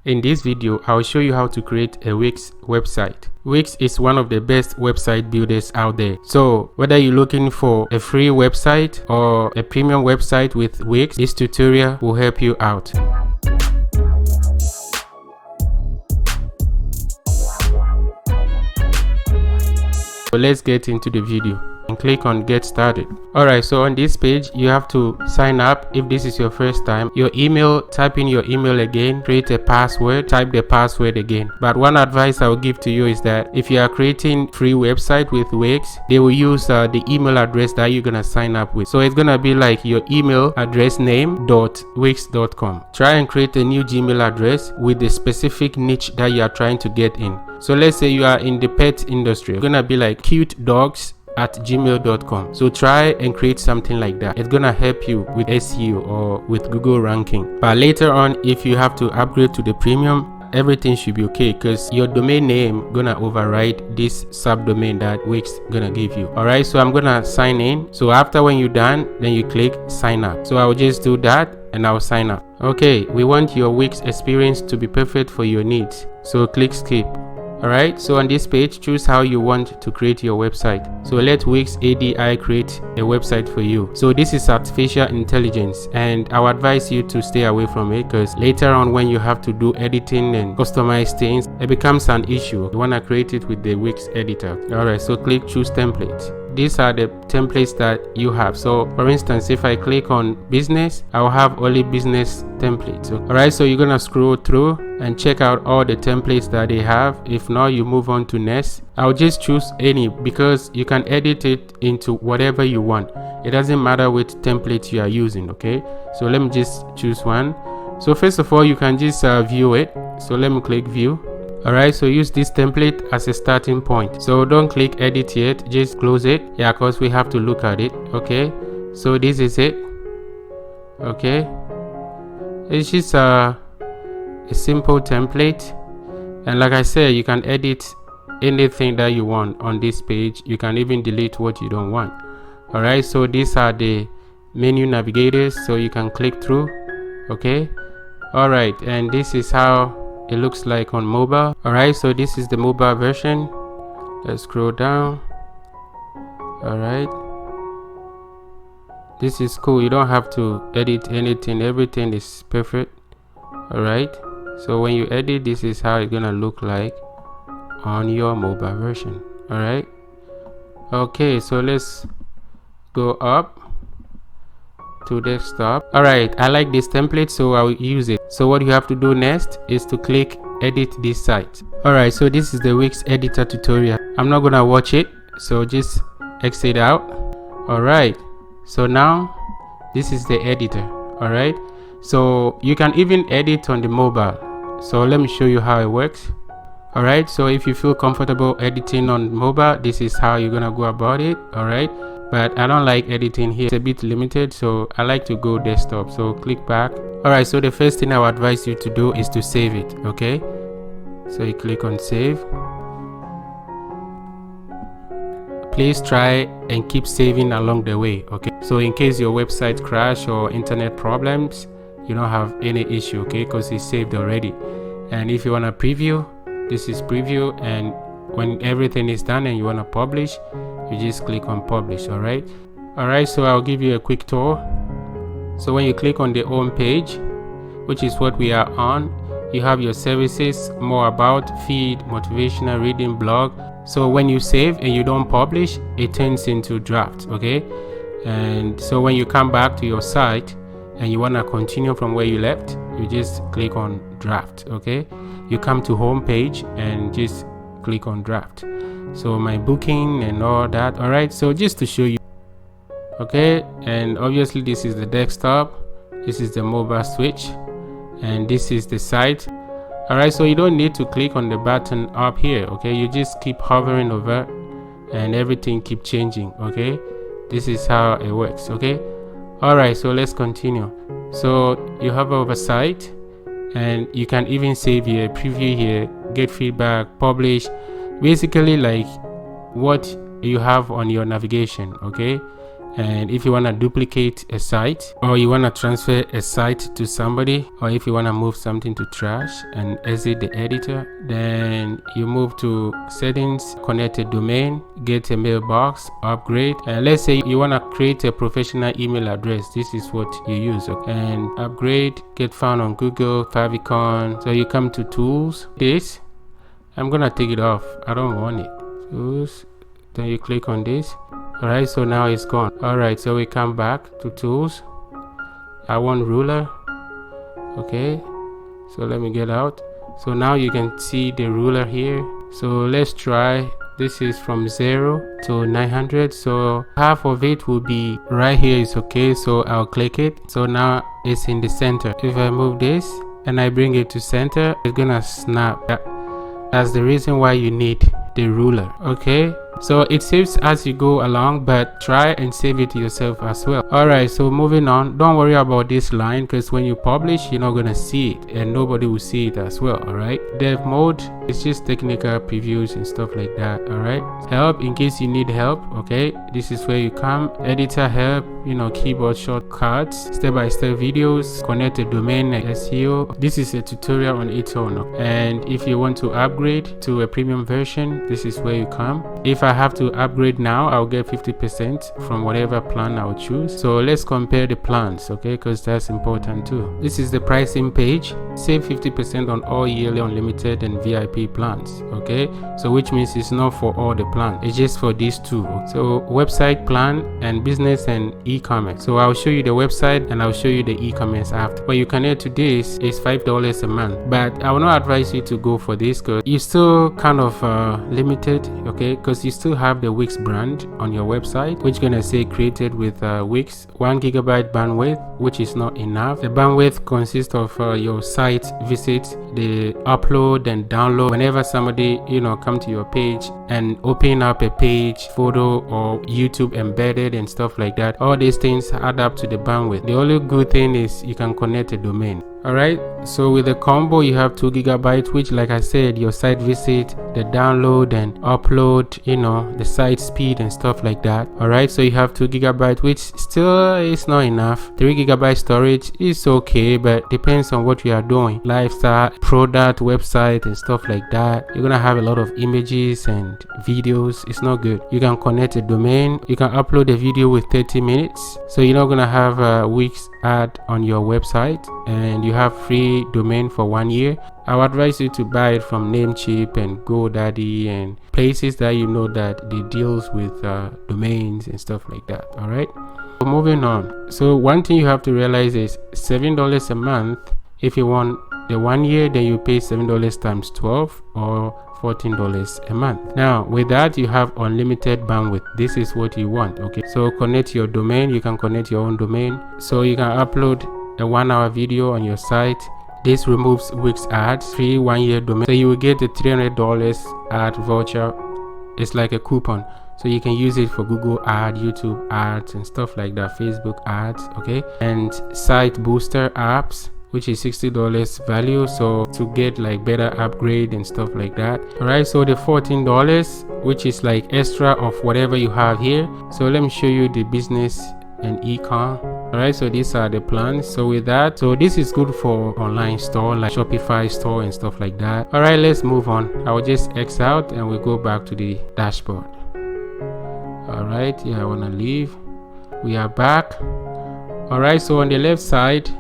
In this video, I'll show you how to create a Wix website. Wix is one of the best website builders out there. So whether you're looking for a free website or a premium website with Wix, this tutorial will help you out. So let's get into the video and click on get started. Alright, so on this page you have to sign up if this is your first time. Your email, type in your email again, create a password, type the password again. But one advice I will give to you is that if you are creating free website with Wix, they will use the email address that you're gonna sign up with. So it's gonna be like your email address name.wix.com. Try and create a new Gmail address with the specific niche that you are trying to get in. So let's say you are in the pet industry. It's gonna be like cutedogs@gmail.com. So try and create something like that. It's gonna help you with SEO or with Google ranking. But later on, if you have to upgrade to the premium, everything should be okay because your domain name gonna override this subdomain that Wix gonna give you. Alright, so I'm gonna sign in. So after when you're done, then you click sign up. So I will just do that and I'll sign up. Okay, we want your Wix experience to be perfect for your needs. So click skip. Alright, so on this page, choose how you want to create your website. So let Wix ADI create a website for you. So this is artificial intelligence, and I would advise you to stay away from it because later on when you have to do editing and customize things, it becomes an issue. You want to create it with the Wix editor. Alright, so click choose template. These are the templates that you have. So for instance, if I click on business, I'll have only business templates. Alright, so you're gonna scroll through and check out all the templates that they have. If not, you move on to next. I'll just choose any because you can edit it into whatever you want. It doesn't matter which template you are using. Okay, so let me just choose one. So first of all, you can just view it. So let me click view. Alright, so use this template as a starting point. So don't click edit yet, just close it. Yeah, because we have to look at it. Okay, so this is it. Okay, it's just a simple template, and like I said, you can edit anything that you want on this page. You can even delete what you don't want. Alright, so these are the menu navigators, so you can click through. Okay, alright, and this is how it looks like on mobile. Alright, so this is the mobile version. Let's scroll down. Alright, this is cool. You don't have to edit anything, everything is perfect. Alright, so when you edit, this is how it's gonna look like on your mobile version. Alright, okay, so let's go up to desktop. Alright, I like this template, so I'll use it. So what you have to do next is to click edit this site. Alright, so this is the Wix editor tutorial. I'm not gonna watch it, so just exit out. Alright, so now this is the editor. Alright, so you can even edit on the mobile. So let me show you how it works. Alright, so if you feel comfortable editing on mobile, this is how you're gonna go about it. Alright, but I don't like editing here, it's a bit limited, so I like to go desktop. So click back. Alright, so the first thing I would advise you to do is to save it. Okay, so you click on save. Please try and keep saving along the way. Okay, so in case your website crash or internet problems, you don't have any issue. Okay, because it's saved already. And if you want to preview, this is preview, and when everything is done and you want to publish, you just click on publish. Alright, so I'll give you a quick tour. So when you click on the home page, which is what we are on, you have your services, more about, feed, motivational reading, blog. So when you save and you don't publish, it turns into draft. Okay, and so when you come back to your site and you want to continue from where you left, you just click on draft. Okay, you come to home page and just click on draft. So my booking and all that. Alright, so just to show you. Okay, and obviously this is the desktop, this is the mobile switch, and this is the site. Alright, so you don't need to click on the button up here. Okay, you just keep hovering over and everything keep changing. Okay, this is how it works. Okay, alright, so let's continue. So you have oversight, and you can even save here, preview here, get feedback, publish, basically like what you have on your navigation. Okay, And if you want to duplicate a site, or you want to transfer a site to somebody, or if you want to move something to trash and exit the editor, then you move to settings, connect a domain, get a mailbox, upgrade. And let's say you want to create a professional email address. This is what you use, okay? And upgrade, get found on Google, favicon. So you come to tools. This, I'm gonna take it off, I don't want it. Tools, then you click on this. All right, so now it's gone. All right, so we come back to tools. I want ruler. Okay, so let me get out. So now you can see the ruler here. So let's try. This is from 0 to 900, so half of it will be right here. Is okay, so I'll click it. So now it's in the center. If I move this and I bring it to center, it's gonna snap. That's the reason why you need the ruler. Okay, so it saves as you go along, but try and save it yourself as well. All right, so moving on, don't worry about this line, because when you publish, you're not gonna see it and nobody will see it as well. All right, dev mode is just technical previews and stuff like that. All right, help in case you need help. Okay, this is where you come. Editor help, you know, keyboard shortcuts, step-by-step videos, connect a domain, SEO. This is a tutorial on its own. And if you want to upgrade to a premium version, this is where you come. If I have to upgrade now, I'll get 50% from whatever plan I'll choose. So let's compare the plans, okay, because that's important too. This is the pricing page. Save 50% on all yearly unlimited and VIP plans. Okay, so which means it's not for all the plans, it's just for these two. So website plan and business and e-commerce. So I'll show you the website and I'll show you the e-commerce after. But you can add to this is $5 a month, but I will not advise you to go for this because you're still kind of limited, okay, because you still have the Wix brand on your website, which gonna say created with Wix. 1 GB bandwidth, which is not enough. The bandwidth consists of your site visits, the upload and download. Whenever somebody, you know, come to your page and open up a page, photo or YouTube embedded and stuff like that, all these things add up to the bandwidth. The only good thing is you can connect a domain. Alright, so with the combo you have 2 GB, which, like I said, your site visit, the download and upload, you know, the site speed and stuff like that. Alright, so you have 2 GB, which still is not enough. 3 GB storage is okay, but depends on what you are doing. Lifestyle, product, website and stuff like that. You're gonna have a lot of images and videos. It's not good. You can connect a domain. You can upload a video with 30 minutes. So you're not gonna have a Wix ad on your website, and you have free domain for 1 year. I would advise you to buy it from Namecheap and GoDaddy and places that you know that they deals with domains and stuff like that. All right, so moving on. So one thing you have to realize is $7 a month. If you want the 1 year, then you pay $7 times 12 or $14 a month. Now with that you have unlimited bandwidth. This is what you want. Okay, so connect your domain. You can connect your own domain, so you can upload a 1 hour video on your site. This removes Wix ads, free 1 year domain, so you will get a $300 ad voucher. It's like a coupon, so you can use it for Google ad, YouTube ads and stuff like that, Facebook ads. Okay, and site booster apps, which is $60 value, so to get like better upgrade and stuff like that. All right, so the $14, which is like extra of whatever you have here. So let me show you the business and e-com. All right, so these are the plans. So with that, so this is good for online store like Shopify store and stuff like that. All right, let's move on. I will just X out and we'll go back to the dashboard. All right, yeah, I want to leave. We are back. All right, so on the left side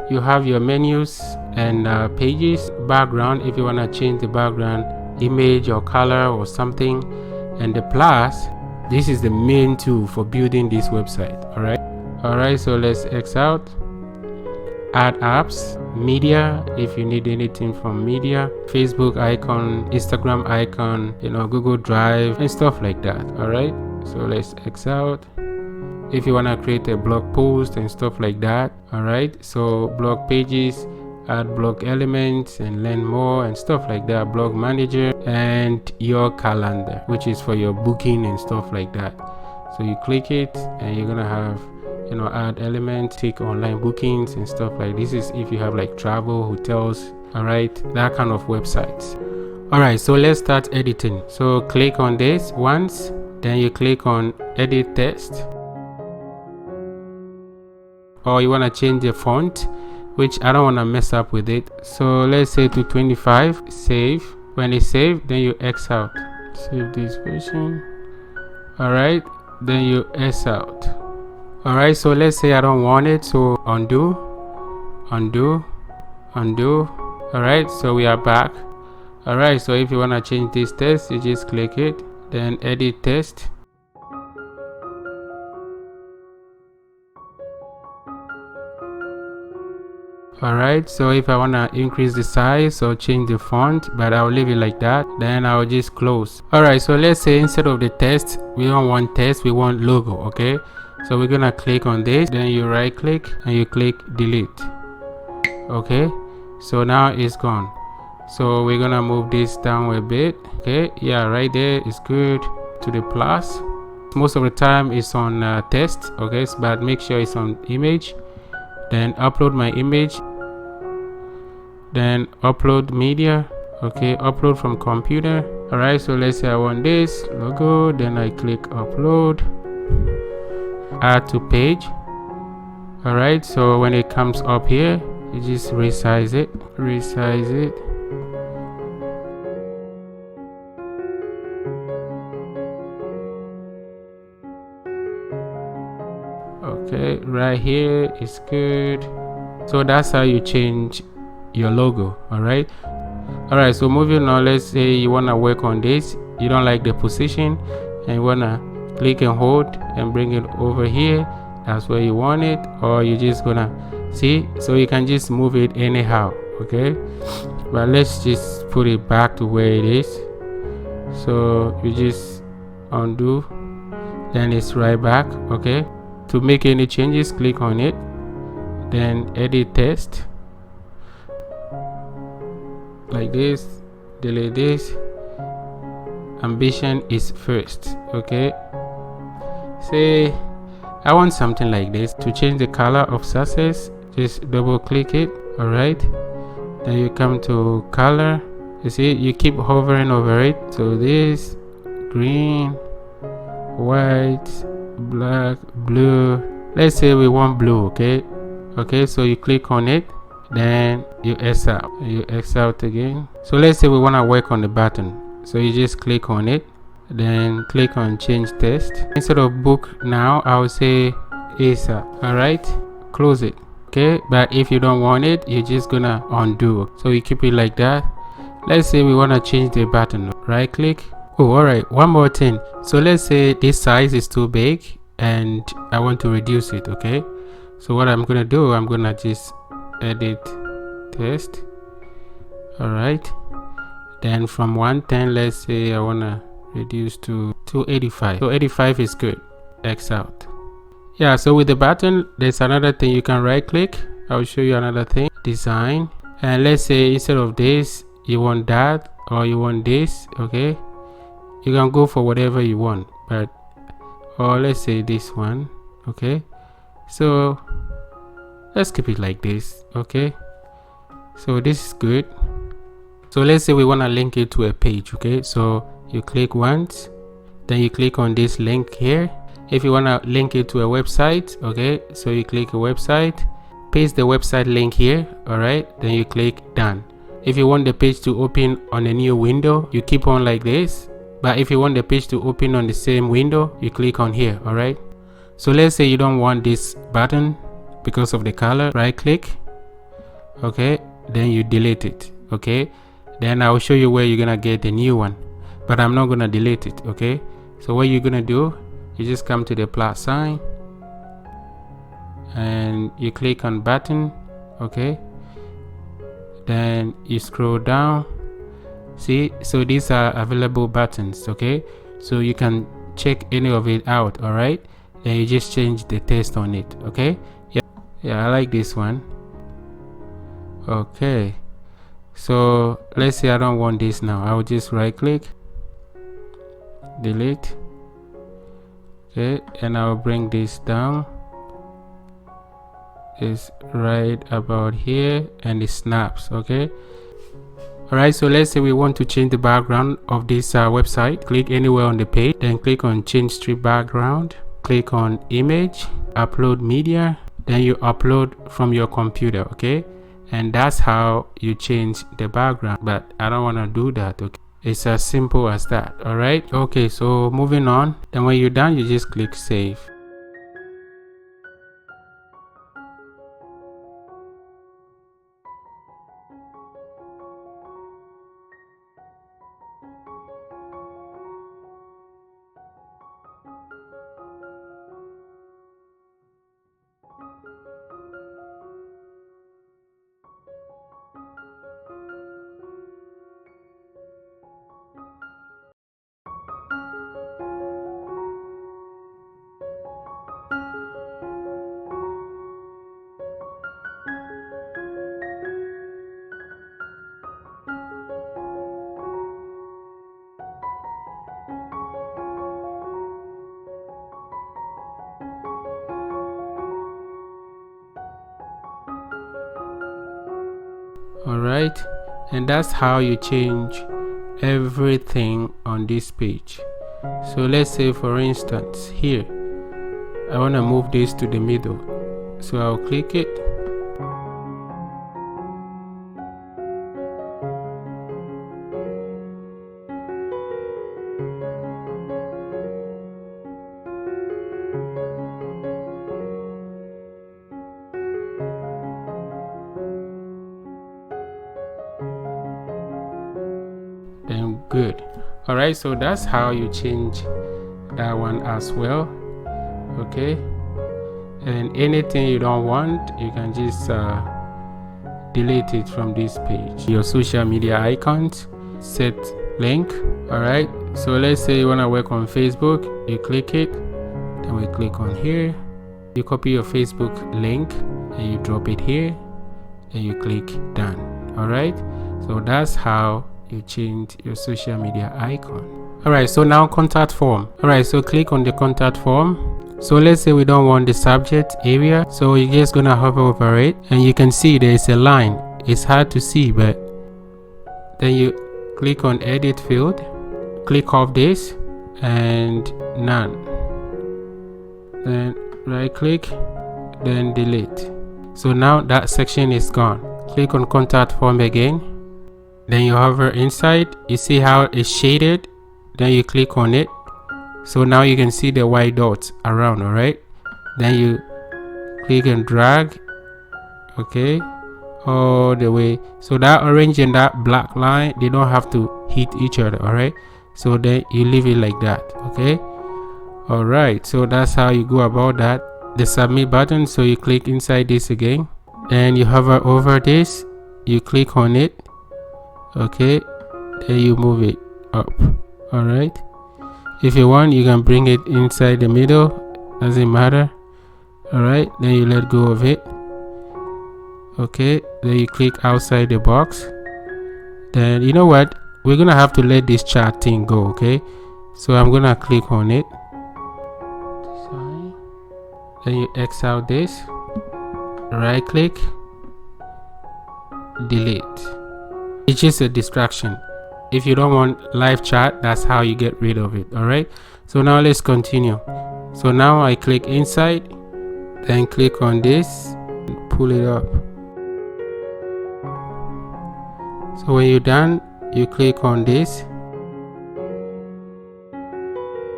you have your menus and pages, background if you want to change the background image or color or something, and the plus. This is the main tool for building this website. All right, so let's X out. Add apps, media if you need anything from media, Facebook icon, Instagram icon, you know, Google Drive and stuff like that. All right, so let's X out. If you want to create a blog post and stuff like that. All right, so blog pages, add blog elements and learn more and stuff like that. Blog manager and your calendar, which is for your booking and stuff like that. So you click it and you're gonna have, you know, add element, take online bookings and stuff like this. Is if you have like travel, hotels, all right, that kind of websites. All right, so let's start editing. So click on this once, then you click on edit text. or you want to change the font, which I don't want to mess up with it. So let's say to 25. Save. When it's saved, then you X out. Save this version. Alright, then you S out. Alright, so let's say I don't want it, so undo. Alright, so we are back. Alright, so if you want to change this text, you just click it, then edit text. Alright, so if I want to increase the size or change the font, but I'll leave it like that, then I'll just close. Alright, so let's say instead of the text, we don't want text, we want logo. Okay, so we're gonna click on this, then you right click and you click delete. Okay, so now it's gone. So we're gonna move this down a bit. Okay, yeah, right there is good. To the plus, most of the time it's on text. Okay, but make sure it's on image. Then upload my image, then upload media. Okay, upload from computer. Alright, so let's say I want this logo, then I click upload, add to page. Alright, so when it comes up here, you just resize it. Okay, right here is good. So that's how you change your logo. Alright, so moving on, let's say you want to work on this, you don't like the position and you want to click and hold and bring it over here. That's where you want it, or you're just gonna see, so you can just move it anyhow. Okay, but let's just put it back to where it is. So you just undo, then it's right back. Okay, to make any changes, click on it, then edit text like this, delete this. Ambition is first. Okay, say I want something like this. To change the color of success, just double click it. Alright, then you come to color. You see, you keep hovering over it. So this green, white, black, blue. Let's say we want blue. Okay, so you click on it, then you X out again. So let's say we want to work on the button, so you just click on it, then click on change text. Instead of book now, I will say ASAP. Alright, close it. Okay, but if you don't want it, you're just gonna undo. So you keep it like that. Let's say we want to change the button. Right click. Oh, alright, one more thing. So let's say this size is too big and I want to reduce it. Okay, so what I'm gonna do, I'm gonna just edit text. Alright, then from 110, let's say I wanna reduce to 285. So 85 is good. X out. Yeah, so with the button, there's another thing. You can right click. I'll show you another thing. Design, and let's say instead of this you want that, or you want this. Okay, you can go for whatever you want, but or let's say this one. Okay, so let's keep it like this. Okay, so this is good. So let's say we want to link it to a page. Okay, so you click once, then you click on this link here. If you want to link it to a website, okay, so you click a website, paste the website link here. Alright, then you click done. If you want the page to open on a new window, you keep on like this. But if you want the page to open on the same window, you click on here. Alright, so let's say you don't want this button because of the color. Right click. Okay, then you delete it. Okay, then I will show you where you're gonna get the new one, but I'm not gonna delete it. Okay, so what you're gonna do, you just come to the plus sign and you click on button. Okay, then you scroll down. See, so these are available buttons. Okay, so you can check any of it out. All right, then you just change the text on it. Okay, yeah, I like this one. Okay, so let's say I don't want this now. I will just right click, delete. Okay, and I'll bring this down. It's right about here and it snaps. Okay, alright, so let's say we want to change the background of this website. Click anywhere on the page, then click on change strip background, click on image, upload media. then you upload from your computer, okay? And that's how you change the background, but I don't want to do that, okay? It's as simple as that. All right, okay, so moving on. Then when you're done, you just click save. All right, and that's how you change everything on this page. So let's say, for instance, here I want to move this to the middle, so I'll click it. Then good. All right, so that's how you change that one as well, okay? And anything you don't want, you can just delete it from this page. Your social media icons, set link. All right, so let's say you want to work on Facebook, you click it, then we click on here, you copy your Facebook link and you drop it here and you click done. All right, so that's how you change your social media icon. All right, so now contact form. All right, so click on the contact form. So let's say we don't want the subject area, so you're just gonna hover over it and you can see there is a line. It's hard to see, but then you click on edit field, click off this and none, then right click, then delete. So now that section is gone. Click on contact form again, then you hover inside, you see how it's shaded, then you click on it. So now you can see the white dots around. All right, then you click and drag, okay, all the way. So that orange and that black line, they don't have to hit each other. All right, so then you leave it like that, okay? All right, so that's how you go about that. The submit button, so you click inside this again and you hover over this, you click on it, okay, then you move it up. All right, if you want, you can bring it inside the middle, doesn't matter. All right, then you let go of it, okay, then you click outside the box. Then you know what, we're gonna have to let this chart thing go, okay? So I'm gonna click on it, then you X out this, right click, delete. It's just a distraction. If you don't want live chat, that's how you get rid of it. All right, so now let's continue. So now I click inside, then click on this, pull it up. So when you're done, you click on this,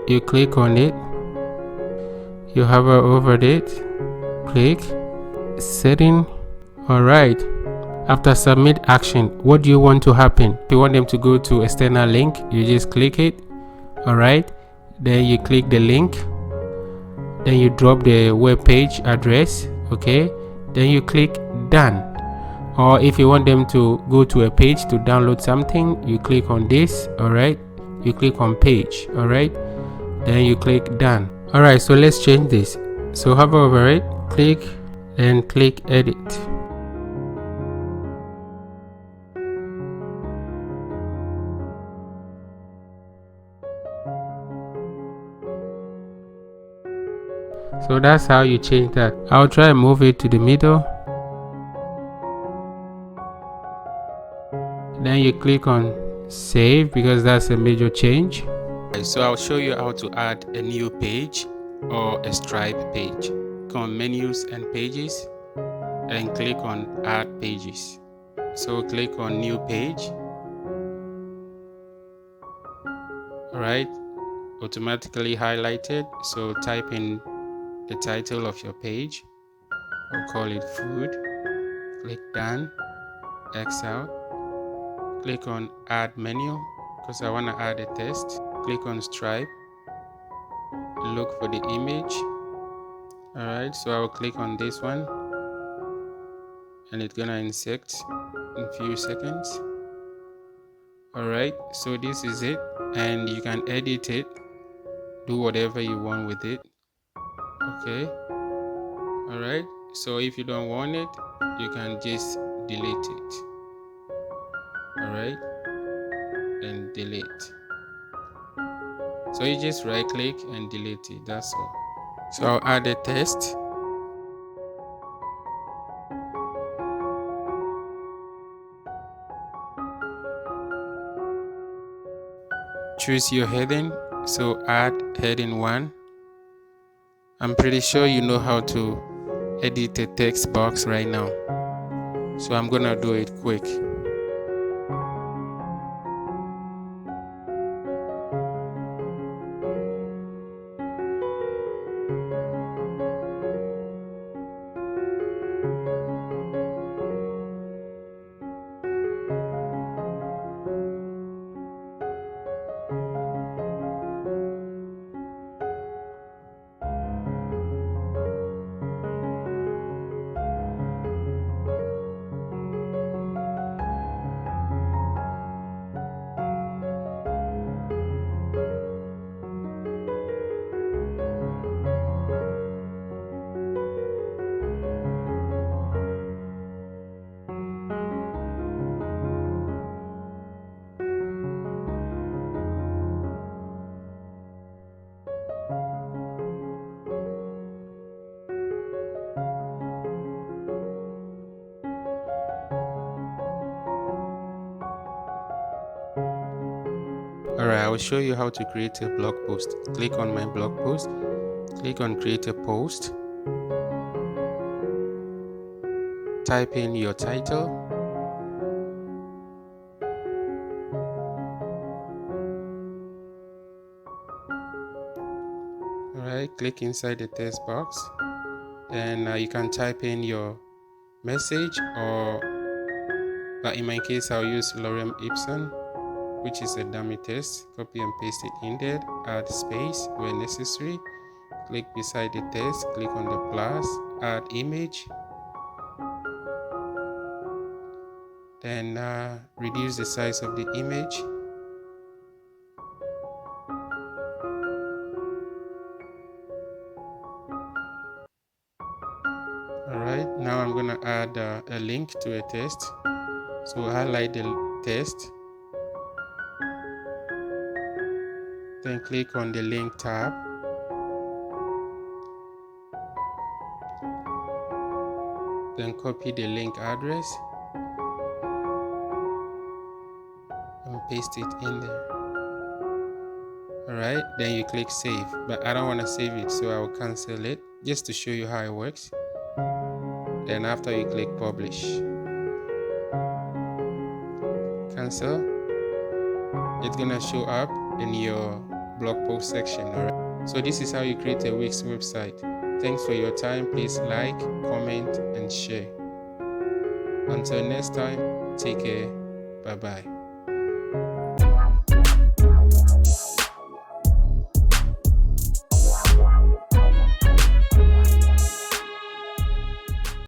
you click on it, you hover over it, click setting. All right, after submit action, what do you want to happen? If you want them to go to external link, you just click it. All right, then you click the link, then you drop the web page address, okay, then you click done. Or if you want them to go to a page to download something, you click on this. All right, you click on page. All right, then you click done. All right, so let's change this. So hover over it, click, then click edit. So that's how you change that. I'll try and move it to the middle. Then you click on save because that's a major change. So I'll show you how to add a new page or a Stripe page. click on menus and pages and click on add pages. So click on new page. Alright, automatically highlighted. So type in the title of your page. I'll call it food. Click done. X out. Click on add menu because I want to add a text. Click on stripe. Look for the image. Alright, so I'll click on this one and it's gonna insert in a few seconds. Alright, so this is it, and you can edit it, do whatever you want with it. Okay, alright, so if you don't want it, you can just delete it. Alright, and delete. So you just right click and delete it, that's all. So I'll add a text. Choose your heading, so add heading 1. I'm pretty sure you know how to edit a text box right now, so I'm gonna do it quick. Alright, I will show you how to create a blog post. Click on my blog post, click on create a post, type in your title, alright, click inside the text box, then you can type in your message, but in my case I'll use Lorem Ipsum, which is a dummy text. Copy and paste it in there, add space where necessary, click beside the text, click on the plus, add image, then reduce the size of the image. Alright, now I'm gonna add a link to a text. So highlight the text, then click on the link tab, then copy the link address and paste it in there. Alright, then you click save, but I don't want to save it, so I will cancel it just to show you how it works. Then after you click publish, cancel, it's gonna show up in your blog post section. Alright, so this is how you create a Wix website. Thanks for your time. Please like, comment and share. Until next time, take care. Bye bye.